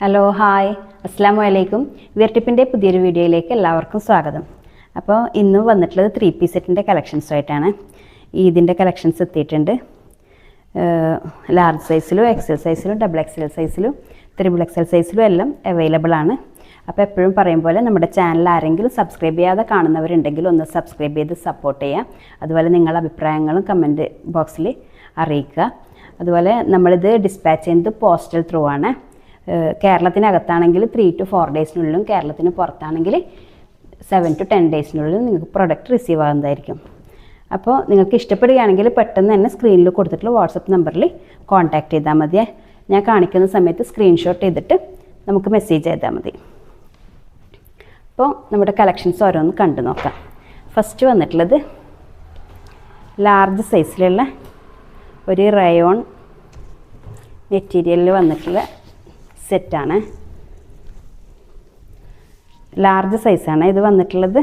Hello hi അസ്സാം വലൈക്കും. വിയർട്ടിപ്പിൻ്റെ പുതിയൊരു വീഡിയോയിലേക്ക് എല്ലാവർക്കും സ്വാഗതം. അപ്പോൾ ഇന്ന് വന്നിട്ടുള്ളത് 3 പീസ് സെറ്റിൻ്റെ കളക്ഷൻസുമായിട്ടാണ്. ഇതിൻ്റെ കളക്ഷൻസ് എത്തിയിട്ടുണ്ട്. ലാർജ് സൈസിലും എക്സൽ സൈസിലും ഡബിൾ എക്സൽ സൈസിലും ത്രിബിൾ എക്സൽ സൈസിലും എല്ലാം അവൈലബിൾ ആണ്. അപ്പോൾ എപ്പോഴും പറയും പോലെ നമ്മുടെ ചാനൽ ആരെങ്കിലും സബ്സ്ക്രൈബ് ചെയ്യാതെ കാണുന്നവരുണ്ടെങ്കിൽ ഒന്ന് സബ്സ്ക്രൈബ് ചെയ്ത് സപ്പോർട്ട് ചെയ്യുക. അതുപോലെ നിങ്ങളുടെ അഭിപ്രായങ്ങളും കമൻറ്റ് ബോക്സിൽ അറിയിക്കുക. അതുപോലെ നമ്മളിത് ഡിസ്പാച്ച് ചെയ്യുന്നത് പോസ്റ്റൽ ത്രൂ ആണ്. കേരളത്തിനകത്താണെങ്കിൽ 3 to 4 ഡേയ്സിനുള്ളിലും കേരളത്തിന് പുറത്താണെങ്കിൽ 7 to 10 ഡേയ്സിനുള്ളിലും നിങ്ങൾക്ക് പ്രൊഡക്റ്റ് റിസീവ് ആകുന്നതായിരിക്കും. അപ്പോൾ നിങ്ങൾക്ക് ഇഷ്ടപ്പെടുകയാണെങ്കിൽ പെട്ടെന്ന് തന്നെ സ്ക്രീനിൽ കൊടുത്തിട്ടുള്ള വാട്സപ്പ് നമ്പറിൽ കോൺടാക്റ്റ് ചെയ്താൽ മതി. ഞാൻ കാണിക്കുന്ന സമയത്ത് സ്ക്രീൻഷോട്ട് ചെയ്തിട്ട് നമുക്ക് മെസ്സേജ് ചെയ്താൽ മതി. അപ്പോൾ നമ്മുടെ കളക്ഷൻസ് ഓരോന്ന് കണ്ടു നോക്കാം. ഫസ്റ്റ് വന്നിട്ടുള്ളത് ലാർജ് സൈസിലുള്ള ഒരു റയോൺ മെറ്റീരിയലിൽ വന്നിട്ടുള്ള സെറ്റാണ്. ലാർജ് സൈസാണ് ഇത് വന്നിട്ടുള്ളത്.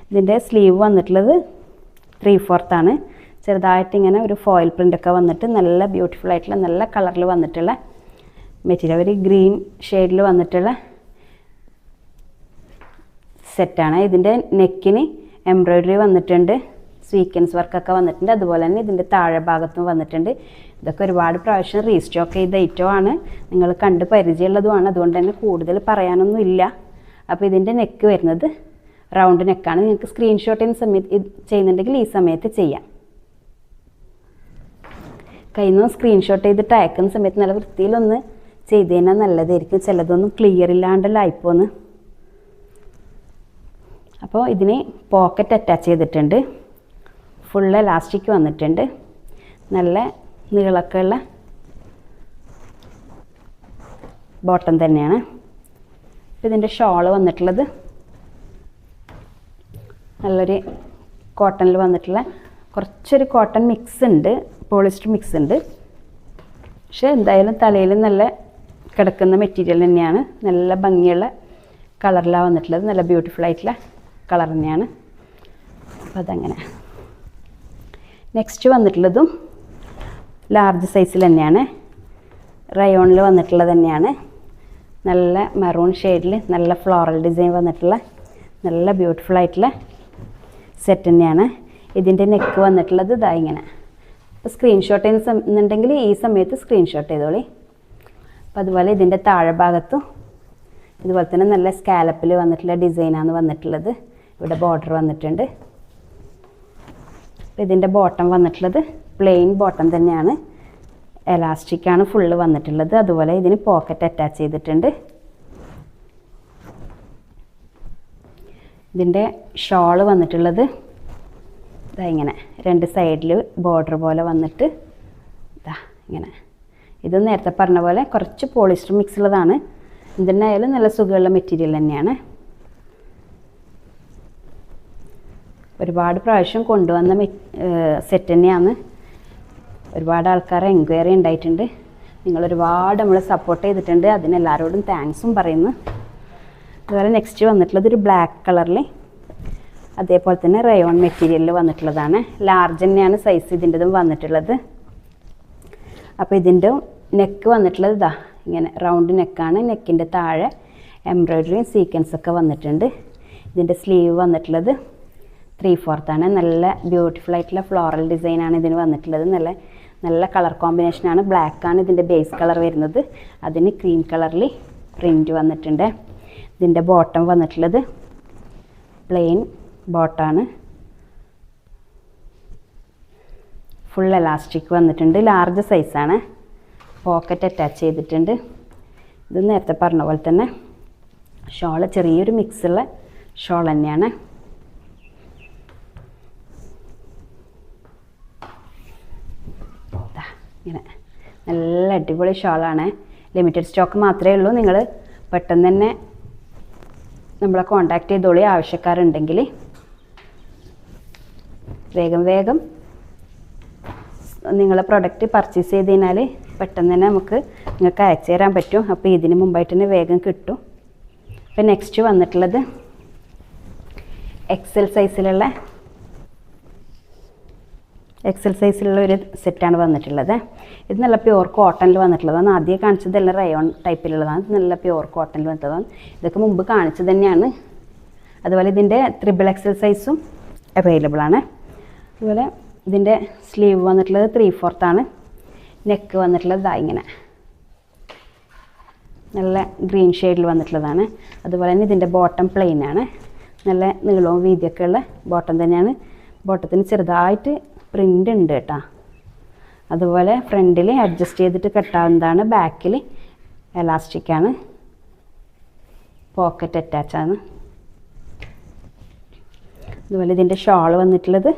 ഇതിൻ്റെ സ്ലീവ് വന്നിട്ടുള്ളത് 3/4 ആണ്. ചെറുതായിട്ട് ഇങ്ങനെ ഒരു ഫോയിൽ പ്രിൻ്റൊക്കെ വന്നിട്ട് നല്ല ബ്യൂട്ടിഫുൾ ആയിട്ടുള്ള നല്ല കളറിൽ വന്നിട്ടുള്ള മെറ്റീരിയൽ, ഒരു ഗ്രീൻ ഷെയ്ഡിൽ വന്നിട്ടുള്ള സെറ്റാണ്. ഇതിൻ്റെ നെക്കിന് എംബ്രോയ്ഡറി വന്നിട്ടുണ്ട്, സ്വീക്വൻസ് വർക്കൊക്കെ വന്നിട്ടുണ്ട്. അതുപോലെ തന്നെ ഇതിൻ്റെ താഴെ ഭാഗത്തും വന്നിട്ടുണ്ട്. ഇതൊക്കെ ഒരുപാട് പ്രാവശ്യം റീസ്റ്റോക്ക് ചെയ്ത ഐറ്റമാണ്, നിങ്ങൾ കണ്ട് പരിചയമുള്ളതുമാണ്. അതുകൊണ്ട് തന്നെ കൂടുതൽ പറയാനൊന്നും ഇല്ല. അപ്പോൾ ഇതിൻ്റെ നെക്ക് വരുന്നത് റൗണ്ട് നെക്കാണ്. നിങ്ങൾക്ക് സ്ക്രീൻഷോട്ട് ചെയ്യുന്നുണ്ടെങ്കിൽ ഈ സമയത്ത് ചെയ്യാം. കയ്യിൽ നിന്ന് സ്ക്രീൻഷോട്ട് ചെയ്തിട്ട് അയക്കുന്ന സമയത്ത് നല്ല വൃത്തിയിലൊന്ന് ചെയ്ത് കഴിഞ്ഞാൽ നല്ലതായിരിക്കും. ചിലതൊന്നും ക്ലിയർ ഇല്ലാണ്ടല്ലായിപ്പോന്ന്. അപ്പോൾ ഇതിന് പോക്കറ്റ് അറ്റാച്ച് ചെയ്തിട്ടുണ്ട്. ഫുൾ എലാസ്റ്റിക് വന്നിട്ടുണ്ട്. നല്ല നീളമൊക്കെ ഉള്ള ബോട്ടം തന്നെയാണ്. ഇതിൻ്റെ ഷോള് വന്നിട്ടുള്ളത് നല്ലൊരു കോട്ടണിൽ വന്നിട്ടുള്ള കുറച്ചൊരു കോട്ടൺ മിക്സ് ഉണ്ട്, പോളിസ്റ്റർ മിക്സ് ഉണ്ട്. പക്ഷേ എന്തായാലും തലയിൽ നല്ല കിടക്കുന്ന മെറ്റീരിയൽ തന്നെയാണ്. നല്ല ഭംഗിയുള്ള കളറിലാണ് വന്നിട്ടുള്ളത്. നല്ല ബ്യൂട്ടിഫുൾ ആയിട്ടുള്ള കളർ തന്നെയാണ്. അപ്പോൾ അതങ്ങനെ. നെക്സ്റ്റ് വന്നിട്ടുള്ളതും ലാർജ് സൈസിൽ തന്നെയാണ്, റയോണിൽ വന്നിട്ടുള്ളത് തന്നെയാണ്. നല്ല മെറൂൺ ഷെയ്ഡിൽ നല്ല ഫ്ലോറൽ ഡിസൈൻ വന്നിട്ടുള്ള നല്ല ബ്യൂട്ടിഫുൾ ആയിട്ടുള്ള സെറ്റ് തന്നെയാണ്. ഇതിൻ്റെ നെക്ക് വന്നിട്ടുള്ളത് ഇതാ ഇങ്ങനെ. അപ്പോൾ സ്ക്രീൻഷോട്ട് ചെയ്യുന്നുണ്ടെങ്കിൽ ഈ സമയത്ത് സ്ക്രീൻഷോട്ട് ചെയ്തോളി. അപ്പോൾ അതുപോലെ ഇതിൻ്റെ താഴെ ഭാഗത്തും ഇതുപോലെ തന്നെ നല്ല സ്കാലപ്പിൽ വന്നിട്ടുള്ള ഡിസൈനാണ് വന്നിട്ടുള്ളത്. ഇവിടെ ബോർഡർ വന്നിട്ടുണ്ട്. ഇതിൻ്റെ ബോട്ടം വന്നിട്ടുള്ളത് പ്ലെയിൻ ബോട്ടം തന്നെയാണ്, എലാസ്റ്റിക്കാണ് ഫുള്ള് വന്നിട്ടുള്ളത്. അതുപോലെ ഇതിന് പോക്കറ്റ് അറ്റാച്ച് ചെയ്തിട്ടുണ്ട്. ഇതിൻ്റെ ഷോള് വന്നിട്ടുള്ളത് ഇതാ ഇങ്ങനെ 2 സൈഡിൽ ബോർഡർ പോലെ വന്നിട്ട് ഇതാ ഇങ്ങനെ. ഇത് നേരത്തെ പറഞ്ഞ പോലെ കുറച്ച് പോളിസ്റ്റർ മിക്സ് ഉള്ളതാണ്. ഇതിനായാലും നല്ല സുഖമുള്ള മെറ്റീരിയൽ തന്നെയാണ്. ഒരുപാട് പ്രാവശ്യം കൊണ്ടുവന്ന സെറ്റ് തന്നെയാണ്. ഒരുപാട് ആൾക്കാർ എൻക്വയറി ഉണ്ടായിട്ടുണ്ട്. നിങ്ങൾ ഒരുപാട് നമ്മൾ സപ്പോർട്ട് ചെയ്തിട്ടുണ്ട്. അതിനെല്ലാവരോടും താങ്ക്സും പറയുന്നു. അതുപോലെ നെക്സ്റ്റ് വന്നിട്ടുള്ളത് ഒരു ബ്ലാക്ക് കളറിൽ അതേപോലെ തന്നെ റയോൺ മെറ്റീരിയലിൽ വന്നിട്ടുള്ളതാണ്. ലാർജ് തന്നെയാണ് സൈസ് ഇതിൻ്റെതും വന്നിട്ടുള്ളത്. അപ്പോൾ ഇതിൻ്റെ നെക്ക് വന്നിട്ടുള്ളത് ഇതാ ഇങ്ങനെ റൗണ്ട് നെക്കാണ്. നെക്കിൻ്റെ താഴെ എംബ്രോയ്ഡറിയും സീക്വൻസൊക്കെ വന്നിട്ടുണ്ട്. ഇതിൻ്റെ സ്ലീവ് വന്നിട്ടുള്ളത് 3/4 ആണ്. നല്ല ബ്യൂട്ടിഫുൾ ആയിട്ടുള്ള ഫ്ലോറൽ ഡിസൈനാണ് ഇതിന് വന്നിട്ടുള്ളത്. നല്ല കളർ കോമ്പിനേഷനാണ്. ബ്ലാക്കാണ് ഇതിൻ്റെ ബേസ് കളർ വരുന്നത്. അതിന് ക്രീം കളറിൽ പ്രിൻറ്റ് വന്നിട്ടുണ്ട്. ഇതിൻ്റെ ബോട്ടം വന്നിട്ടുള്ളത് പ്ലെയിൻ ബോട്ടാണ്. ഫുൾ എലാസ്റ്റിക് വന്നിട്ടുണ്ട്. ലാർജ് സൈസാണ്. പോക്കറ്റ് അറ്റാച്ച് ചെയ്തിട്ടുണ്ട്. ഇത് നേരത്തെ പറഞ്ഞ പോലെ തന്നെ ഷോള് ചെറിയൊരു മിക്സുള്ള ഷോൾ തന്നെയാണ്. ഇങ്ങനെ നല്ല അടിപൊളി ഷോളാണ്. ലിമിറ്റഡ് സ്റ്റോക്ക് മാത്രമേ ഉള്ളൂ. നിങ്ങൾ പെട്ടെന്ന് തന്നെ നമ്മളെ കോൺടാക്റ്റ് ചെയ്തോളി. ആവശ്യക്കാരുണ്ടെങ്കിൽ വേഗം നിങ്ങളെ പ്രൊഡക്റ്റ് പർച്ചേസ് ചെയ്ത് കഴിഞ്ഞാൽ പെട്ടെന്ന് തന്നെ നിങ്ങൾക്ക് അയച്ചു തരാൻ പറ്റും. അപ്പോൾ ഇതിന് മുമ്പായിട്ട് തന്നെ വേഗം കിട്ടും. അപ്പോൾ നെക്സ്റ്റ് വന്നിട്ടുള്ളത് എക്സൽ സൈസിലുള്ള എക്സൽ സൈസിലുള്ള ഒരു സെറ്റാണ് വന്നിട്ടുള്ളത്. ഇത് നല്ല പ്യുവർ കോട്ടണിൽ വന്നിട്ടുള്ളതാണ്. ആദ്യം കാണിച്ചതെല്ലാം റയോൺ ടൈപ്പിലുള്ളതാണ്. ഇത് നല്ല പ്യുവർ കോട്ടണിൽ വന്നിട്ടുള്ളതാണ്. ഇതൊക്കെ മുമ്പ് കാണിച്ചത് തന്നെയാണ്. അതുപോലെ ഇതിൻ്റെ 3XL സൈസും അവൈലബിൾ ആണ്. അതുപോലെ ഇതിൻ്റെ സ്ലീവ് വന്നിട്ടുള്ളത് 3/4 ആണ്. നെക്ക് വന്നിട്ടുള്ളത് ഇങ്ങനെ നല്ല ഗ്രീൻ ഷെയ്ഡിൽ വന്നിട്ടുള്ളതാണ്. അതുപോലെ തന്നെ ഇതിൻ്റെ ബോട്ടം പ്ലെയിൻ ആണ്. നല്ല നീളവും വീതിയൊക്കെ ഉള്ള ബോട്ടം തന്നെയാണ്. ബോട്ടത്തിന് ചെറുതായിട്ട് പ്രിൻ്റ് ഉണ്ട് കേട്ടോ. അതുപോലെ ഫ്രണ്ടിൽ അഡ്ജസ്റ്റ് ചെയ്തിട്ട് കെട്ടാവുന്നതാണ്. ബാക്കിൽ എലാസ്റ്റിക്കാണ്. പോക്കറ്റ് അറ്റാച്ചാണ്. അതുപോലെ ഇതിൻ്റെ ഷാൾ വന്നിട്ടുള്ളത്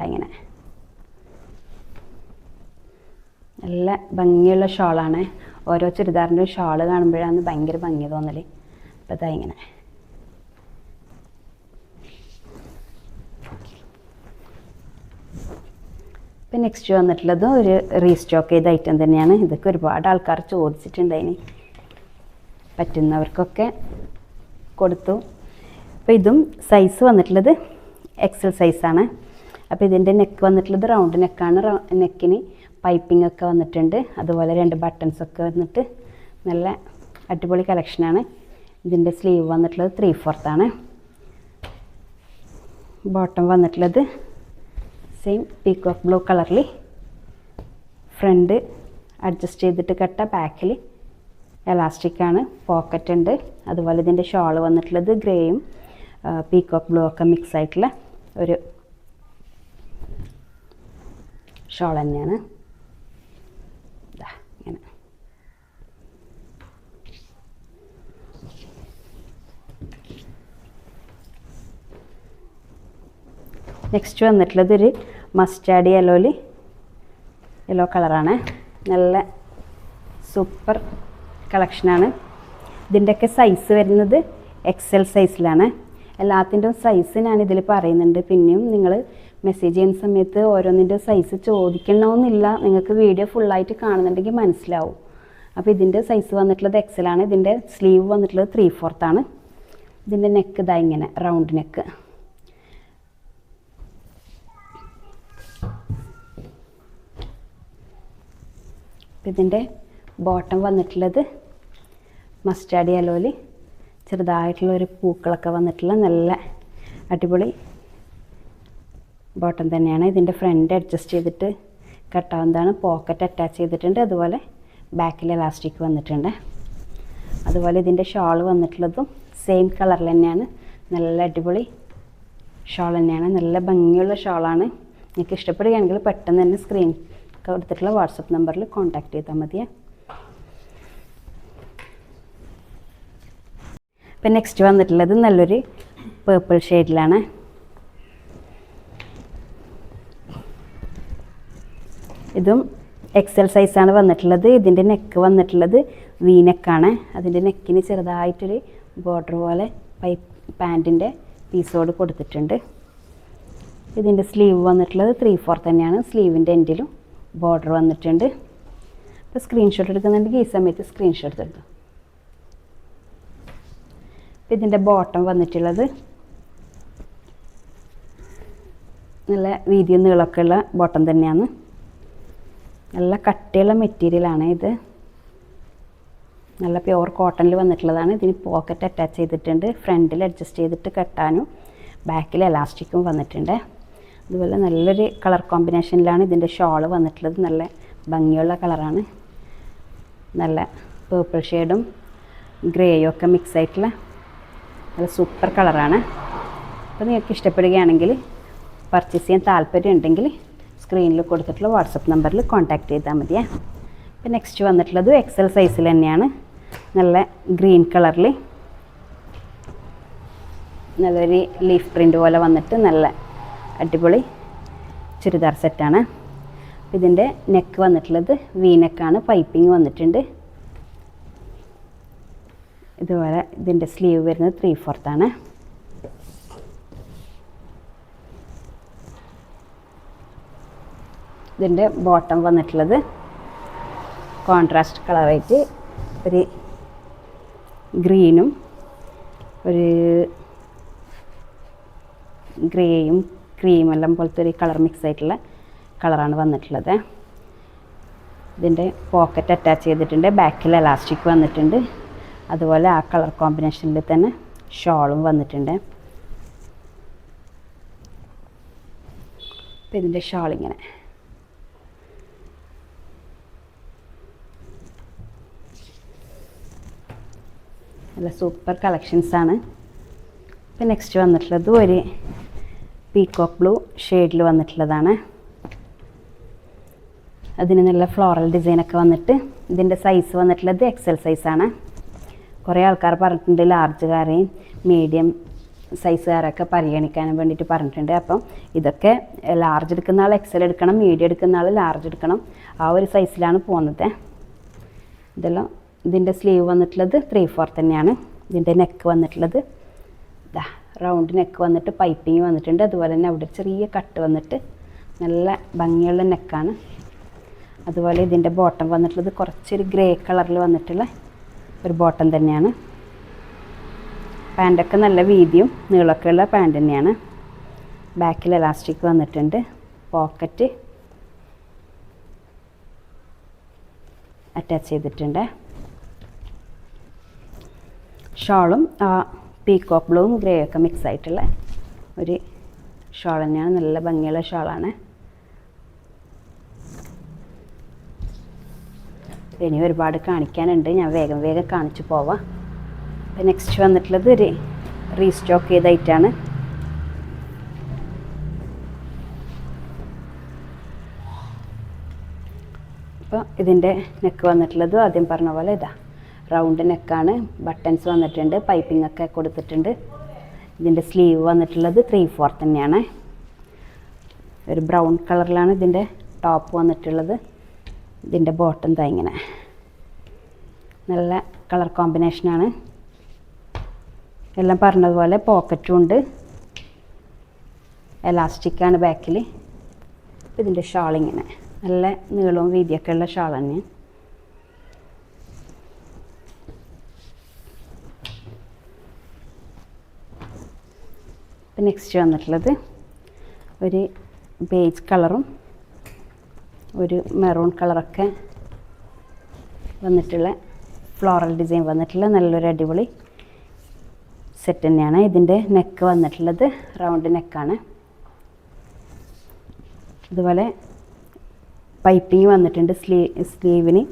ഇങ്ങനെ നല്ല ഭംഗിയുള്ള ഷാളാണ്. ഓരോ ചുരിദാറിൻ്റെ ഷാള് കാണുമ്പോഴാണ് ഭയങ്കര ഭംഗി തോന്നൽ. അപ്പോൾ ഇങ്ങനെ ഇപ്പം നെക്സ്റ്റ് വന്നിട്ടുള്ളത് ഒരു റീസ്റ്റോക്ക് ചെയ്ത ഐറ്റം തന്നെയാണ്. ഇതൊക്കെ ഒരുപാട് ആൾക്കാർ ചോദിച്ചിട്ടുണ്ടായിന്. പറ്റുന്നവർക്കൊക്കെ കൊടുത്തു. അപ്പോൾ ഇതും സൈസ് വന്നിട്ടുള്ളത് XL സൈസാണ്. അപ്പോൾ ഇതിൻ്റെ നെക്ക് വന്നിട്ടുള്ളത് റൗണ്ട് നെക്കാണ്. നെക്കിന് പൈപ്പിംഗ് ഒക്കെ വന്നിട്ടുണ്ട്. അതുപോലെ 2 ബട്ടൺസൊക്കെ വന്നിട്ട് നല്ല അടിപൊളി കളക്ഷനാണ്. ഇതിൻ്റെ സ്ലീവ് വന്നിട്ടുള്ളത് 3/4 ആണ്. ബോട്ടം വന്നിട്ടുള്ളത് സെയിം പീകോക്ക് ബ്ലൂ കളറിൽ ഫ്രണ്ട് അഡ്ജസ്റ്റ് ചെയ്തിട്ട് കെട്ട, ബാക്കിൽ എലാസ്റ്റിക്കാണ്. പോക്കറ്റ് ഉണ്ട്. അതുപോലെ ഇതിൻ്റെ ഷാൾ വന്നിട്ടുള്ളത് ഗ്രേയും പീകോക്ക് ബ്ലൂ ഒക്കെ മിക്സ് ആയിട്ടുള്ള ഒരു ഷാൾ തന്നെയാണ്. ഇങ്ങനെ നെക്സ്റ്റ് വന്നിട്ടുള്ളത് ഒരു മസ്റ്റാർഡ് യെല്ലോ കളറാണ്. നല്ല സൂപ്പർ കളക്ഷനാണ്. ഇതിൻ്റെയൊക്കെ സൈസ് വരുന്നത് XL സൈസിലാണ്. എല്ലാത്തിൻ്റെയും സൈസ് ഞാനിതിൽ പറയുന്നുണ്ട്. പിന്നെയും നിങ്ങൾ മെസ്സേജ് ചെയ്യുന്ന സമയത്ത് ഓരോന്നിൻ്റെ സൈസ് ചോദിക്കണമെന്നില്ല. നിങ്ങൾക്ക് വീഡിയോ ഫുള്ളായിട്ട് കാണുന്നുണ്ടെങ്കിൽ മനസ്സിലാവും. അപ്പോൾ ഇതിൻ്റെ സൈസ് വന്നിട്ടുള്ളത് XL ആണ്. ഇതിൻ്റെ സ്ലീവ് വന്നിട്ടുള്ളത് 3/4 ആണ്. ഇതിൻ്റെ നെക്ക് ഇങ്ങനെ റൗണ്ട് നെക്ക്. ഇതിൻ്റെ ബോട്ടം വന്നിട്ടുള്ളത് മസ്റ്റാർഡ് യെല്ലോയിൽ ചെറുതായിട്ടുള്ളൊരു പൂക്കളൊക്കെ വന്നിട്ടുള്ള നല്ല അടിപൊളി ബോട്ടം തന്നെയാണ്. ഇതിൻ്റെ ഫ്രണ്ട് അഡ്ജസ്റ്റ് ചെയ്തിട്ട് കെട്ടാവുന്നതാണ്. പോക്കറ്റ് അറ്റാച്ച് ചെയ്തിട്ടുണ്ട്. അതുപോലെ ബാക്കിൽ എലാസ്റ്റിക് വന്നിട്ടുണ്ട്. അതുപോലെ ഇതിൻ്റെ ഷാൾ വന്നിട്ടുള്ളതും സെയിം കളറിൽ തന്നെയാണ്. നല്ല അടിപൊളി ഷാൾ തന്നെയാണ്. നല്ല ഭംഗിയുള്ള ഷാളാണ്. നിങ്ങൾക്ക് ഇഷ്ടപ്പെടുകയാണെങ്കിൽ പെട്ടെന്ന് തന്നെ സ്ക്രീൻ കൊടുത്തിട്ടുള്ള വാട്സപ്പ് നമ്പറിൽ കോൺടാക്റ്റ് ചെയ്താൽ മതിയേ. ഇപ്പം നെക്സ്റ്റ് വന്നിട്ടുള്ളത് നല്ലൊരു പേർപ്പിൾ ഷെയ്ഡിലാണ്. ഇതും XL സൈസാണ് വന്നിട്ടുള്ളത്. ഇതിൻ്റെ നെക്ക് വന്നിട്ടുള്ളത് വി നെക്കാണ്. അതിൻ്റെ നെക്കിന് ചെറുതായിട്ടൊരു ബോർഡർ പോലെ പാൻറ്റിൻ്റെ പീസോട് കൊടുത്തിട്ടുണ്ട്. ഇതിൻ്റെ സ്ലീവ് വന്നിട്ടുള്ളത് 3/4 തന്നെയാണ്. സ്ലീവിൻ്റെ എൻഡിലും ബോർഡർ വന്നിട്ടുണ്ട്. അപ്പോൾ സ്ക്രീൻഷോട്ട് എടുക്കുന്നുണ്ടെങ്കിൽ ഈ സമയത്ത് സ്ക്രീൻഷോട്ട് എടുക്കും. ഇതിൻ്റെ ബോട്ടം വന്നിട്ടുള്ളത് നല്ല വീതിയും നീളമൊക്കെ ഉള്ള ബോട്ടം തന്നെയാണ്. നല്ല കട്ടിയുള്ള മെറ്റീരിയലാണ് ഇത്. നല്ല പ്യുവർ കോട്ടണിൽ വന്നിട്ടുള്ളതാണ്. ഇതിന് പോക്കറ്റ് അറ്റാച്ച് ചെയ്തിട്ടുണ്ട്. ഫ്രണ്ടിൽ അഡ്ജസ്റ്റ് ചെയ്തിട്ട് കെട്ടാനും ബാക്കിൽ എലാസ്റ്റിക്കും വന്നിട്ടുണ്ട്. അതുപോലെ നല്ലൊരു കളർ കോമ്പിനേഷനിലാണ് ഇതിൻ്റെ ഷാൾ വന്നിട്ടുള്ളത്. നല്ല ഭംഗിയുള്ള കളറാണ്. നല്ല പേർപ്പിൾ ഷെയ്ഡും ഗ്രേയും ഒക്കെ മിക്സ് ആയിട്ടുള്ള നല്ല സൂപ്പർ കളറാണ്. അപ്പോൾ നിങ്ങൾക്ക് ഇഷ്ടപ്പെടുകയാണെങ്കിൽ പർച്ചേസ് ചെയ്യാൻ താല്പര്യം ഉണ്ടെങ്കിൽ സ്ക്രീനിൽ കൊടുത്തിട്ടുള്ള വാട്സപ്പ് നമ്പറിൽ കോൺടാക്റ്റ് ചെയ്താൽ മതിയേ. അപ്പോൾ നെക്സ്റ്റ് വന്നിട്ടുള്ളത് XL സൈസിൽ തന്നെയാണ്. നല്ല ഗ്രീൻ കളറിൽ നല്ലൊരു ലീഫ് പ്രിൻ്റ് പോലെ വന്നിട്ട് നല്ല അടിപൊളി ചുരിദാർ സെറ്റാണ്. ഇതിൻ്റെ നെക്ക് വന്നിട്ടുള്ളത് വി നെക്കാണ്. പൈപ്പിംഗ് വന്നിട്ടുണ്ട്. ഇതുപോലെ ഇതിൻ്റെ സ്ലീവ് വരുന്നത് 3/4 ആണ്. ഇതിൻ്റെ ബോട്ടം വന്നിട്ടുള്ളത് കോൺട്രാസ്റ്റ് കളറായിട്ട് ഒരു ഗ്രീനും ഒരു ഗ്രേയും ക്രീമെല്ലാം പോലത്തെ ഒരു കളർ മിക്സ് ആയിട്ടുള്ള കളറാണ് വന്നിട്ടുള്ളത്. ഇതിൻ്റെ പോക്കറ്റ് അറ്റാച്ച് ചെയ്തിട്ടുണ്ട്, ബാക്കിൽ എലാസ്റ്റിക് വന്നിട്ടുണ്ട്, അതുപോലെ ആ കളർ കോമ്പിനേഷനിൽ തന്നെ ഷോളും വന്നിട്ടുണ്ട്. അപ്പോൾ ഇതിൻ്റെ ഷോൾ ഇങ്ങനെ നല്ല സൂപ്പർ കളക്ഷൻസാണ്. ഇപ്പോൾ നെക്സ്റ്റ് വന്നിട്ടുള്ളത് ഒരു പീകോക്ക് ബ്ലൂ ഷെയ്ഡിൽ വന്നിട്ടുള്ളതാണ്. അതിന് നല്ല ഫ്ലോറൽ ഡിസൈനൊക്കെ വന്നിട്ട് ഇതിൻ്റെ സൈസ് വന്നിട്ടുള്ളത് XL സൈസാണ്. കുറേ ആൾക്കാർ പറഞ്ഞിട്ടുണ്ട് ലാർജുകാരെയും മീഡിയം സൈസുകാരൊക്കെ പരിഗണിക്കാനും വേണ്ടിയിട്ട് പറഞ്ഞിട്ടുണ്ട്. അപ്പം ഇതൊക്കെ ലാർജ് എടുക്കുന്ന ആൾ XL എടുക്കണം, മീഡിയം എടുക്കുന്ന ആൾ ലാർജ് എടുക്കണം. ആ ഒരു സൈസിലാണ് പോകുന്നത്. ഇതെല്ലാം ഇതിൻ്റെ സ്ലീവ് വന്നിട്ടുള്ളത് 3/4 തന്നെയാണ്. ഇതിൻ്റെ നെക്ക് വന്നിട്ടുള്ളത് ഇതാ റൗണ്ട് നെക്ക് വന്നിട്ട് പൈപ്പിങ് വന്നിട്ടുണ്ട്. അതുപോലെ തന്നെ അവിടെ ചെറിയ കട്ട് വന്നിട്ട് നല്ല ഭംഗിയുള്ള നെക്കാണ്. അതുപോലെ ഇതിൻ്റെ ബോട്ടം വന്നിട്ടുള്ളത് കുറച്ചൊരു ഗ്രേ കളറിൽ വന്നിട്ടുള്ള ഒരു ബോട്ടം തന്നെയാണ്. പാൻറ്റൊക്കെ നല്ല വീതിയും നീളമൊക്കെ ഉള്ള പാൻറ്റ് തന്നെയാണ്. ബാക്കിൽ എലാസ്റ്റിക് വന്നിട്ടുണ്ട്, പോക്കറ്റ് അറ്റാച്ച് ചെയ്തിട്ടുണ്ട്. ഷോളും ആ പീകോക്ക് ബ്ലൂവും ഗ്രേ ഒക്കെ മിക്സ് ആയിട്ടുള്ള ഒരു ഷോൾ തന്നെയാണ്. നല്ല ഭംഗിയുള്ള ഷോളാണ്. ഇനി ഒരുപാട് കാണിക്കാനുണ്ട്, ഞാൻ വേഗം വേഗം കാണിച്ചു പോവാം. അപ്പോൾ നെക്സ്റ്റ് വന്നിട്ടുള്ളത് ഒരു റീസ്റ്റോക്ക് ചെയ്ത ഐറ്റാണ്. അപ്പോൾ ഇതിൻ്റെ നെക്ക് വന്നിട്ടുള്ളത് ആദ്യം പറഞ്ഞ പോലെ ഇതാ റൗണ്ട് നെക്കാണ്, ബട്ടൺസ് വന്നിട്ടുണ്ട്, പൈപ്പിംഗ് ഒക്കെ കൊടുത്തിട്ടുണ്ട്. ഇതിൻ്റെ സ്ലീവ് വന്നിട്ടുള്ളത് 3/4 തന്നെയാണ്. ഒരു ബ്രൗൺ കളറിലാണ് ഇതിൻ്റെ ടോപ്പ് വന്നിട്ടുള്ളത്. ഇതിൻ്റെ ബോട്ടം ദാ ഇങ്ങനെ നല്ല കളർ കോമ്പിനേഷനാണ്. എല്ലാം പറഞ്ഞതുപോലെ പോക്കറ്റും ഉണ്ട്, എലാസ്റ്റിക്കാണ് ബാക്കിൽ. ഇതിൻ്റെ ഷാൾ ഇങ്ങനെ നല്ല നീളവും വീതിയൊക്കെ ഉള്ള ഷാൾ തന്നെ. ഇപ്പം നെക്സ്റ്റ് വന്നിട്ടുള്ളത് ഒരു ബേജ് കളറും ഒരു മെറൂൺ കളറൊക്കെ വന്നിട്ടുള്ള ഫ്ലോറൽ ഡിസൈൻ വന്നിട്ടുള്ള നല്ലൊരു അടിപൊളി സെറ്റ് തന്നെയാണ്. ഇതിൻ്റെ നെക്ക് വന്നിട്ടുള്ളത് റൗണ്ട് നെക്കാണ്. അതുപോലെ പൈപ്പിംഗ് വന്നിട്ടുണ്ട്, സ്ലീവിന്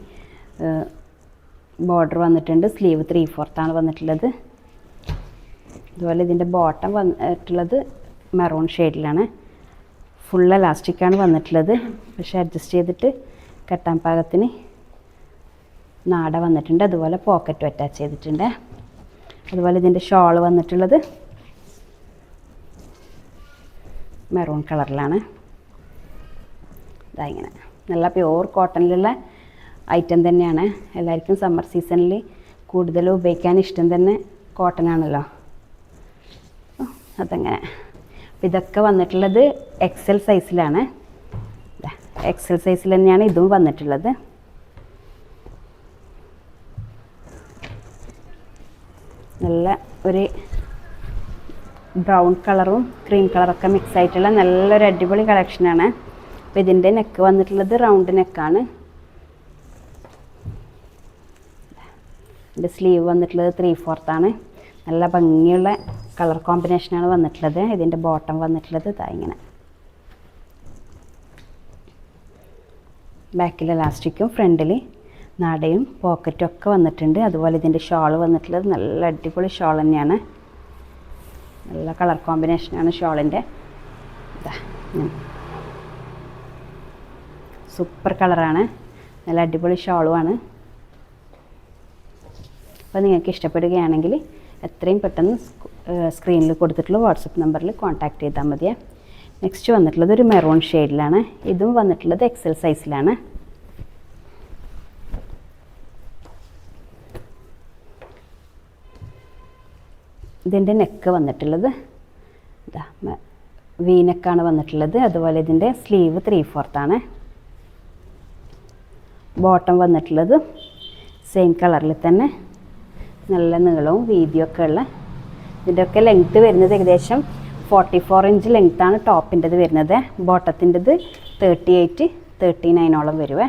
ബോർഡർ വന്നിട്ടുണ്ട്. സ്ലീവ് 3/4 വന്നിട്ടുള്ളത്. അതുപോലെ ഇതിൻ്റെ ബോട്ടം വന്നിട്ടുള്ളത് മെറൂൺ ഷെയ്ഡിലാണ്. ഫുൾ എലാസ്റ്റിക്കാണ് വന്നിട്ടുള്ളത്, പക്ഷേ അഡ്ജസ്റ്റ് ചെയ്തിട്ട് കെട്ടാൻ പാകത്തിന് നാട വന്നിട്ടുണ്ട്. അതുപോലെ പോക്കറ്റും അറ്റാച്ച് ചെയ്തിട്ടുണ്ട്. അതുപോലെ ഇതിൻ്റെ ഷോൾ വന്നിട്ടുള്ളത് മെറൂൺ കളറിലാണ്. ഇതാ ഇങ്ങനെ നല്ല പ്യുവർ കോട്ടണിലുള്ള ഐറ്റം തന്നെയാണ്. എല്ലാവർക്കും സമ്മർ സീസണിൽ കൂടുതൽ ഉപയോഗിക്കാൻ ഇഷ്ടം തന്നെ കോട്ടൺ ആണല്ലോ. അതങ്ങനെ ഇതൊക്കെ വന്നിട്ടുള്ളത് XL സൈസിലാണ്. XL സൈസിൽ തന്നെയാണ് ഇതും വന്നിട്ടുള്ളത്. നല്ല ഒരു ബ്രൗൺ കളറും ക്രീം കളറൊക്കെ മിക്സ് ആയിട്ടുള്ള നല്ലൊരു അടിപൊളി കളക്ഷനാണ്. അപ്പോൾ ഇതിൻ്റെ നെക്ക് വന്നിട്ടുള്ളത് റൗണ്ട് നെക്കാണ്. ഇതിൻ്റെ സ്ലീവ് വന്നിട്ടുള്ളത് 3/4 നല്ല ഭംഗിയുള്ള കളർ കോമ്പിനേഷനാണ് വന്നിട്ടുള്ളത്. ഇതിൻ്റെ ബോട്ടം വന്നിട്ടുള്ളത് ഇതാ ഇങ്ങനെ ബാക്കിൽ എലാസ്റ്റിക്കും ഫ്രണ്ടിൽ നാടയും പോക്കറ്റും ഒക്കെ വന്നിട്ടുണ്ട്. അതുപോലെ ഇതിൻ്റെ ഷോൾ വന്നിട്ടുള്ളത് നല്ല അടിപൊളി ഷോൾ തന്നെയാണ്. നല്ല കളർ കോമ്പിനേഷനാണ് ഷോളിൻ്റെ. ഇതാ സൂപ്പർ കളറാണ്, നല്ല അടിപൊളി ഷോളുമാണ്. അപ്പോൾ നിങ്ങൾക്ക് ഇഷ്ടപ്പെടുകയാണെങ്കിൽ എത്രയും പെട്ടെന്ന് സ്ക്രീനിൽ കൊടുത്തിട്ടുള്ള വാട്സപ്പ് നമ്പറിൽ കോൺടാക്റ്റ് ചെയ്താൽ മതിയേ. നെക്സ്റ്റ് വന്നിട്ടുള്ളത് ഒരു മെറൂൺ ഷെയ്ഡിലാണ്. ഇതും വന്നിട്ടുള്ളത് XL സൈസിലാണ്. ഇതിൻ്റെ നെക്ക് വന്നിട്ടുള്ളത് ഇതാ വി നെക്കാണ് വന്നിട്ടുള്ളത്. അതുപോലെ ഇതിൻ്റെ സ്ലീവ് 3/4 ബോട്ടം വന്നിട്ടുള്ളത് സെയിം കളറിൽ തന്നെ നല്ല നീളവും വീതിയൊക്കെ ഉള്ള. ഇതിൻ്റെയൊക്കെ ലെങ്ത്ത് വരുന്നത് ഏകദേശം 44 ഇഞ്ച് ലെങ്ത്താണ് ടോപ്പിൻ്റെത് വരുന്നത്. ബോട്ടത്തിൻ്റെത് 38, 39 വരുവേ.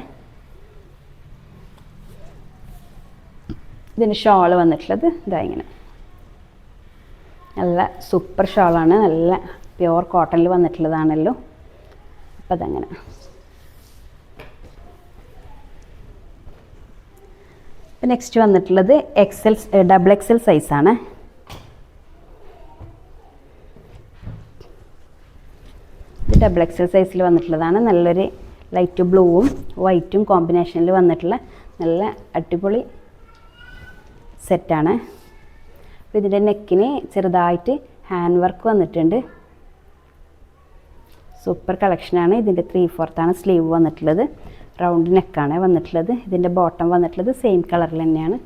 ഇതിന് ഷോള് വന്നിട്ടുള്ളത് ഇതാ ഇങ്ങനെ. നല്ല സൂപ്പർ ഷോളാണ്, നല്ല പ്യുവർ കോട്ടണിൽ വന്നിട്ടുള്ളതാണല്ലോ. അപ്പം അതങ്ങനെ. ഇപ്പം നെക്സ്റ്റ് വന്നിട്ടുള്ളത് ഡബിൾ എക്സൽ സൈസാണ്. ഇത് ഡബിൾ എക്സൽ സൈസിൽ വന്നിട്ടുള്ളതാണ്. നല്ലൊരു ലൈറ്റ് ബ്ലൂവും വൈറ്റും കോമ്പിനേഷനിൽ വന്നിട്ടുള്ള നല്ല അടിപൊളി സെറ്റാണ്. അപ്പോൾ ഇതിൻ്റെ നെക്കിന് ചെറുതായിട്ട് ഹാൻഡ് വർക്ക് വന്നിട്ടുണ്ട്. സൂപ്പർ കളക്ഷനാണ്. ഇതിൻ്റെ 3/4 സ്ലീവ് വന്നിട്ടുള്ളത്. റൗണ്ട് നെക്കാണ് വന്നിട്ടുള്ളത്. ഇതിൻ്റെ ബോട്ടം വന്നിട്ടുള്ളത് സെയിം കളറിൽ തന്നെയാണ്.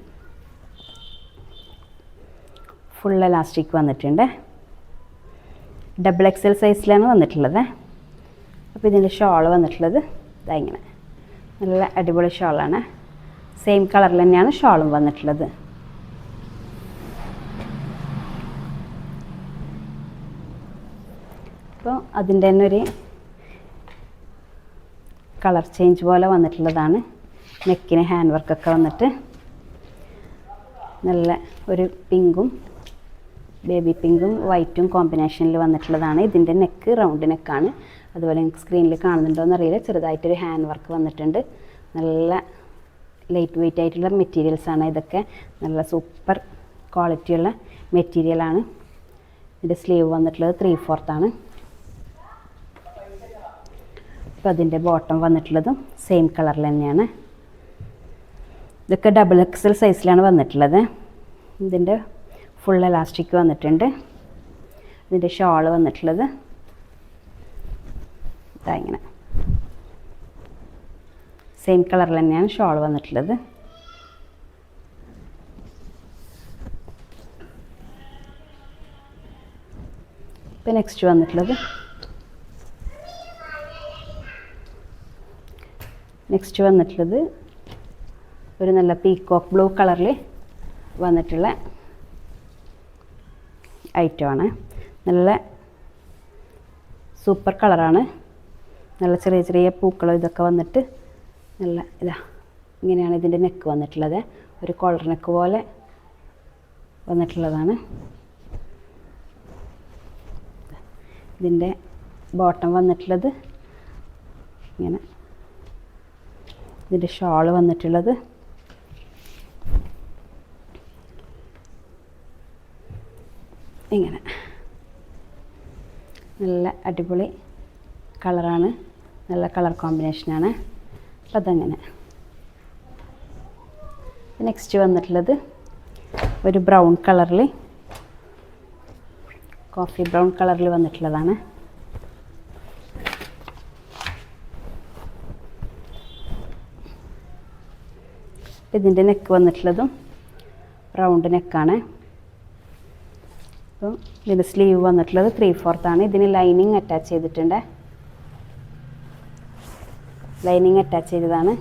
ഫുൾ എലാസ്റ്റിക് വന്നിട്ടുണ്ട്. ഡബിൾ എക്സൽ സൈസിലാണ് വന്നിട്ടുള്ളത്. അപ്പോൾ ഇതിൻ്റെ ഷോൾ വന്നിട്ടുള്ളത് ഇതാ ഇങ്ങനെ. നല്ല അടിപൊളി ഷോളാണ്. സെയിം കളറിൽ തന്നെയാണ് ഷോളും വന്നിട്ടുള്ളത്. അപ്പോൾ അതിൻ്റെ തന്നെ ഒരു കളർ ചേഞ്ച് പോലെ വന്നിട്ടുള്ളതാണ്. നെക്കിന് ഹാൻഡ് വർക്കൊക്കെ വന്നിട്ട് നല്ല ഒരു പിങ്കും ബേബി പിങ്കും വൈറ്റും കോമ്പിനേഷനിൽ വന്നിട്ടുള്ളതാണ്. ഇതിൻ്റെ നെക്ക് റൗണ്ട് നെക്കാണ്. അതുപോലെ നിങ്ങൾക്ക് സ്ക്രീനിൽ കാണുന്നുണ്ടോ എന്നറിയില്ല, ചെറുതായിട്ടൊരു ഹാൻഡ് വർക്ക് വന്നിട്ടുണ്ട്. നല്ല ലൈറ്റ് വെയിറ്റ് ആയിട്ടുള്ള മെറ്റീരിയൽസാണ് ഇതൊക്കെ. നല്ല സൂപ്പർ ക്വാളിറ്റിയുള്ള മെറ്റീരിയലാണ്. ഇതിൻ്റെ സ്ലീവ് വന്നിട്ടുള്ളത് 3/4. അപ്പോൾ അതിൻ്റെ ബോട്ടം വന്നിട്ടുള്ളതും സെയിം കളറിൽ തന്നെയാണ്. ഇതൊക്കെ ഡബിൾ എക്സൽ സൈസിലാണ് വന്നിട്ടുള്ളത്. ഇതിൻ്റെ ഫുൾ എലാസ്റ്റിക് വന്നിട്ടുണ്ട്. ഇതിൻ്റെ ഷോള് വന്നിട്ടുള്ളത് ഇങ്ങനെ സെയിം കളറിൽ തന്നെയാണ് ഷോൾ വന്നിട്ടുള്ളത്. ഇപ്പോൾ നെക്സ്റ്റ് വന്നിട്ടുള്ളത് ഒരു നല്ല പീക്കോക്ക് ബ്ലൂ കളറിൽ വന്നിട്ടുള്ള ഐറ്റമാണ്. നല്ല സൂപ്പർ കളറാണ്. നല്ല ചെറിയ ചെറിയ പൂക്കളും ഇതൊക്കെ വന്നിട്ട് നല്ല ഇങ്ങനെയാണ് ഇതിൻ്റെ നെക്ക് വന്നിട്ടുള്ളത്. ഒരു കോളർ നെക്ക് പോലെ വന്നിട്ടുള്ളതാണ്. ഇതിൻ്റെ ബോട്ടം വന്നിട്ടുള്ളത് ഇങ്ങനെ. ഇതിൻ്റെ ഷോള് വന്നിട്ടുള്ളത് ഇങ്ങനെ. നല്ല അടിപൊളി കളറാണ്, നല്ല കളർ കോമ്പിനേഷനാണ്. അപ്പം അതങ്ങനെ. നെക്സ്റ്റ് വന്നിട്ടുള്ളത് ഒരു ബ്രൗൺ കളറിൽ, കോഫി ബ്രൗൺ കളറിൽ വന്നിട്ടുള്ളതാണ്. ഇതിൻ്റെ നെക്ക് വന്നിട്ടുള്ളതും റൗണ്ട് നെക്കാണ്. അപ്പം ഇതിൻ്റെ സ്ലീവ് വന്നിട്ടുള്ളത് 3/4. ഇതിന് ലൈനിങ് അറ്റാച്ച് ചെയ്തിട്ടുണ്ട്. ലൈനിങ് അറ്റാച്ച് ചെയ്തതാണ്.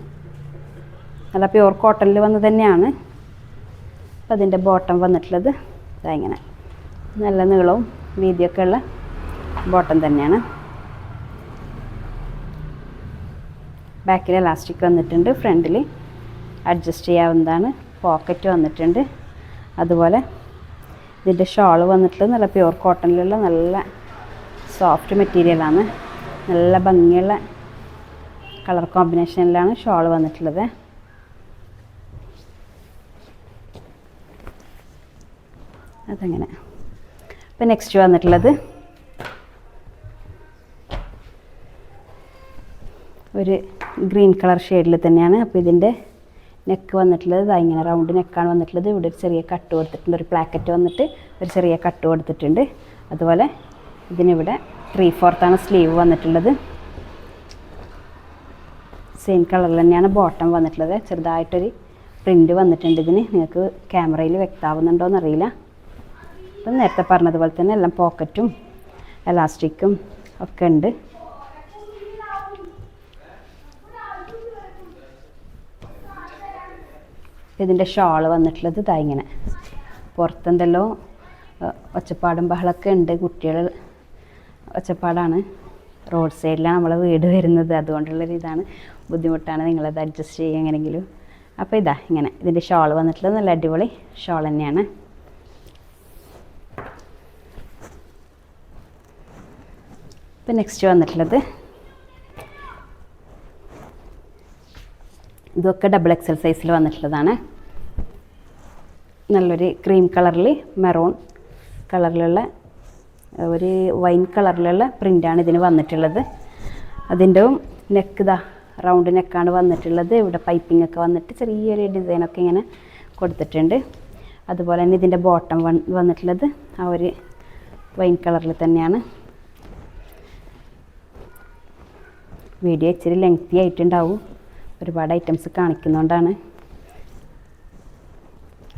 നല്ല പ്യുവർ കോട്ടണിൽ വന്നത് തന്നെയാണ്. അപ്പം അതിൻ്റെ ബോട്ടം വന്നിട്ടുള്ളത് ഇങ്ങനെ. നല്ല നീളവും വീതിയൊക്കെ ഉള്ള ബോട്ടം തന്നെയാണ്. ബാക്കിൽ എലാസ്റ്റിക് വന്നിട്ടുണ്ട്. ഫ്രണ്ടിൽ അഡ്ജസ്റ്റ് ചെയ്യാവുന്നതാണ്. പോക്കറ്റ് വന്നിട്ടുണ്ട്. അതുപോലെ ഇതിൻ്റെ ഷോൾ വന്നിട്ടുള്ളത് നല്ല പ്യുവർ കോട്ടണിലുള്ള നല്ല സോഫ്റ്റ് മെറ്റീരിയലാണ്. നല്ല ഭംഗിയുള്ള കളർ കോമ്പിനേഷനിലാണ് ഷോൾ വന്നിട്ടുള്ളത്. അതങ്ങനെ. ഇപ്പം നെക്സ്റ്റ് വന്നിട്ടുള്ളത് ഒരു ഗ്രീൻ കളർ ഷെയ്ഡിൽ തന്നെയാണ്. അപ്പോൾ ഇതിൻ്റെ നെക്ക് വന്നിട്ടുള്ളത് ഇങ്ങനെ റൗണ്ട് നെക്കാണ് വന്നിട്ടുള്ളത്. ഇവിടെ ഒരു ചെറിയ കട്ട് കൊടുത്തിട്ടുണ്ട്. ഒരു പ്ലാക്കറ്റ് വന്നിട്ട് ഒരു ചെറിയ കട്ട് കൊടുത്തിട്ടുണ്ട്. അതുപോലെ ഇതിനിവിടെ 3/4 സ്ലീവ് വന്നിട്ടുള്ളത്. സെയിം കളറിൽ തന്നെയാണ് ബോട്ടം വന്നിട്ടുള്ളത്. ചെറുതായിട്ടൊരു പ്രിൻ്റ് വന്നിട്ടുണ്ട് ഇതിന്. നിങ്ങൾക്ക് ക്യാമറയിൽ വ്യക്തമാവുന്നുണ്ടോ എന്നറിയില്ല. അപ്പം നേരത്തെ പറഞ്ഞതുപോലെ തന്നെ എല്ലാം പോക്കറ്റും എലാസ്റ്റിക്കും ഒക്കെ ഉണ്ട്. ഇതിൻ്റെ ഷോൾ വന്നിട്ടുള്ളത് ഇങ്ങനെ. പുറത്തെന്തെല്ലോ ഒച്ചപ്പാടും ബഹളമൊക്കെ ഉണ്ട്. കുട്ടികൾ ഒച്ചപ്പാടാണ്. റോഡ് സൈഡിലാണ് നമ്മളെ വീട് വരുന്നത്, അതുകൊണ്ടുള്ളൊരു ഇതാണ്, ബുദ്ധിമുട്ടാണ്. നിങ്ങളത് അഡ്ജസ്റ്റ് ചെയ്യുക എങ്ങനെയെങ്കിലും. അപ്പോൾ ഇതാ ഇങ്ങനെ ഇതിൻ്റെ ഷോൾ വന്നിട്ടുള്ളത് നല്ല അടിപൊളി ഷോൾ തന്നെയാണ്. ഇപ്പം നെക്സ്റ്റ് വന്നിട്ടുള്ളത് ഇതൊക്കെ ഡബിൾ എക്സൽ സൈസിൽ വന്നിട്ടുള്ളതാണ്. നല്ലൊരു ക്രീം കളറിൽ മെറൂൺ കളറിലുള്ള ഒരു വൈൻ കളറിലുള്ള പ്രിൻ്റാണ് ഇതിന് വന്നിട്ടുള്ളത്. അതിൻ്റെ നെക്ക് ഇതാ റൗണ്ട് നെക്കാണ് വന്നിട്ടുള്ളത്. ഇവിടെ പൈപ്പിംഗ് ഒക്കെ വന്നിട്ട് ചെറിയൊരു ഡിസൈനൊക്കെ ഇങ്ങനെ കൊടുത്തിട്ടുണ്ട്. അതുപോലെ തന്നെ ഇതിൻ്റെ ബോട്ടം വന്നിട്ടുള്ളത് ആ ഒരു വൈൻ കളറിൽ തന്നെയാണ്. വീഡിയോ ഇച്ചിരി ലെങ്തി ആയിട്ടുണ്ടാവും, ഒരുപാട് ഐറ്റംസ് കാണിക്കുന്നതുകൊണ്ടാണ്.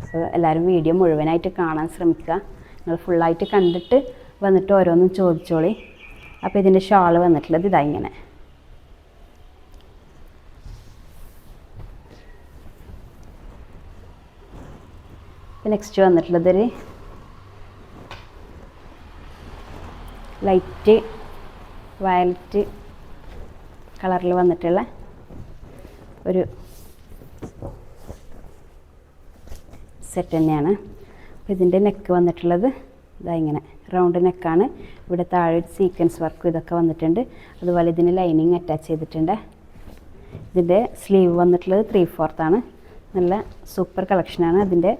അപ്പോൾ എല്ലാവരും വീഡിയോ മുഴുവനായിട്ട് കാണാൻ ശ്രമിക്കുക. നിങ്ങൾ ഫുള്ളായിട്ട് കണ്ടിട്ട് വന്നിട്ട് ഓരോന്നും ചോദിച്ചോളി. അപ്പോൾ ഇതിൻ്റെ ഷാൾ വന്നിട്ടുള്ളത് ഇതാ ഇങ്ങനെ. നെക്സ്റ്റ് വന്നിട്ടുള്ളതൊരു ലൈറ്റ് വയലറ്റ് കളറിൽ വന്നിട്ടുള്ള ഒരു സെറ്റ് തന്നെയാണ്. ഇതിൻ്റെ നെക്ക് വന്നിട്ടുള്ളത് ഇതാ ഇങ്ങനെ റൗണ്ട് നെക്കാണ്. ഇവിടെ താഴെ സീക്വൻസ് വർക്കും ഇതൊക്കെ വന്നിട്ടുണ്ട്. അതുപോലെ ഇതിന് ലൈനിങ് അറ്റാച്ച് ചെയ്തിട്ടുണ്ട്. ഇതിൻ്റെ സ്ലീവ് വന്നിട്ടുള്ളത് 3/4 ആണ്. നല്ല സൂപ്പർ കളക്ഷനാണ്. അതിൻ്റെ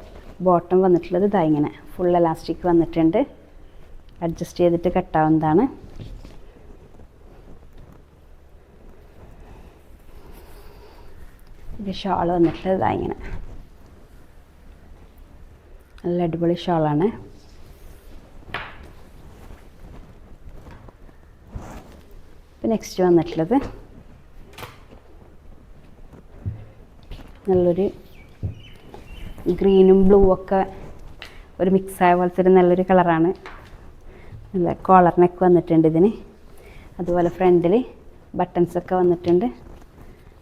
ബോട്ടം വന്നിട്ടുള്ളത് ഇതാ ഇങ്ങനെ ഫുൾ എലാസ്റ്റിക് വന്നിട്ടുണ്ട്. അഡ്ജസ്റ്റ് ചെയ്തിട്ട് കെട്ടാവുന്നതാണ്. ഇത് ഷാൾ വന്നിട്ടുള്ളത് ഇതാ ഇങ്ങനെ നല്ല അടിപൊളി ഷാളാണ്. ഇപ്പം നെക്സ്റ്റ് വന്നിട്ടുള്ളത് നല്ലൊരു ഗ്രീനും ബ്ലൂ ഒക്കെ ഒരു മിക്സായ പോലത്തെ ഒരു നല്ലൊരു കളറാണ്. നല്ല കോളർ നെക്ക് വന്നിട്ടുണ്ട് ഇതിന്. അതുപോലെ ഫ്രണ്ടിൽ ബട്ടൺസൊക്കെ വന്നിട്ടുണ്ട്.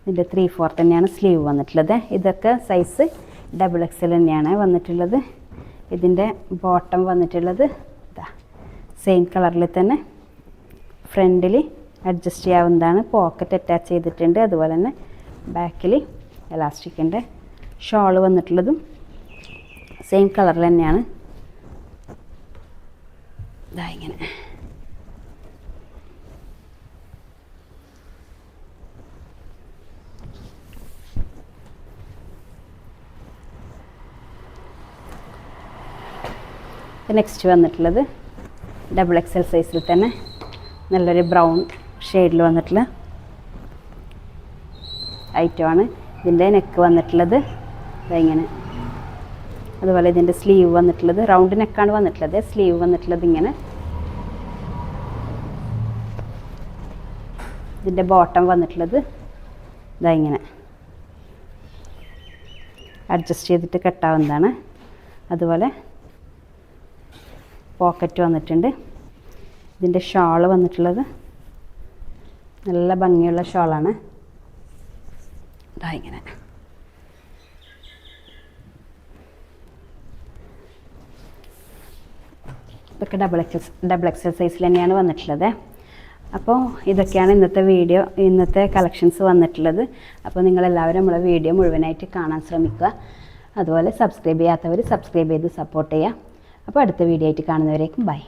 ഇതിൻ്റെ 3/4 തന്നെയാണ് സ്ലീവ് വന്നിട്ടുള്ളത്. ഇതൊക്കെ സൈസ് ഡബിൾ എക്സൽ തന്നെയാണ് വന്നിട്ടുള്ളത്. ഇതിൻ്റെ ബോട്ടം വന്നിട്ടുള്ളത് ഇതാ സെയിം കളറിൽ തന്നെ ഫ്രണ്ടിൽ അഡ്ജസ്റ്റ് ചെയ്യാവുന്നതാണ്. പോക്കറ്റ് അറ്റാച്ച് ചെയ്തിട്ടുണ്ട്. അതുപോലെ തന്നെ ബാക്കിൽ എലാസ്റ്റിക്കിൻ്റെ ഷോൾ വന്നിട്ടുള്ളതും സെയിം കളറിൽ തന്നെയാണ്. ഇതാ ഇങ്ങനെ നെക്സ്റ്റ് വന്നിട്ടുള്ളത് ഡബിൾ എക്സൽ സൈസിൽ തന്നെ നല്ലൊരു ബ്രൗൺ ഷെയ്ഡിൽ വന്നിട്ടുള്ള ഐറ്റമാണ്. ഇതിൻ്റെ നെക്ക് വന്നിട്ടുള്ളത് ഇങ്ങനെ. അതുപോലെ ഇതിൻ്റെ സ്ലീവ് വന്നിട്ടുള്ളത് റൗണ്ട് നെക്കാണ് വന്നിട്ടുള്ളത്. സ്ലീവ് വന്നിട്ടുള്ളത് ഇങ്ങനെ. ഇതിൻ്റെ ബോട്ടം വന്നിട്ടുള്ളത് ഇതാ ഇങ്ങനെ അഡ്ജസ്റ്റ് ചെയ്തിട്ട് കെട്ടാവുന്നതാണ്. അതുപോലെ പോക്കറ്റ് വന്നിട്ടുണ്ട്. ഇതിൻ്റെ ഷാൾ വന്നിട്ടുള്ളത് നല്ല ഭംഗിയുള്ള ഷാളാണ്. ഇതാ ഇങ്ങനെ ഇതൊക്കെ ഡബിൾ എക്സൽ സൈസിൽ തന്നെയാണ് വന്നിട്ടുള്ളത്. അപ്പോൾ ഇതൊക്കെയാണ് ഇന്നത്തെ കളക്ഷൻസ് വന്നിട്ടുള്ളത്. അപ്പോൾ നിങ്ങളെല്ലാവരും നമ്മളെ വീഡിയോ മുഴുവനായിട്ട് കാണാൻ ശ്രമിക്കുക. അതുപോലെ സബ്സ്ക്രൈബ് ചെയ്യാത്തവർ സബ്സ്ക്രൈബ് ചെയ്ത് സപ്പോർട്ട് ചെയ്യുക. അപ്പോൾ അടുത്ത വീഡിയോ ആയിട്ട് കാണുന്നവരേക്കും ബൈ.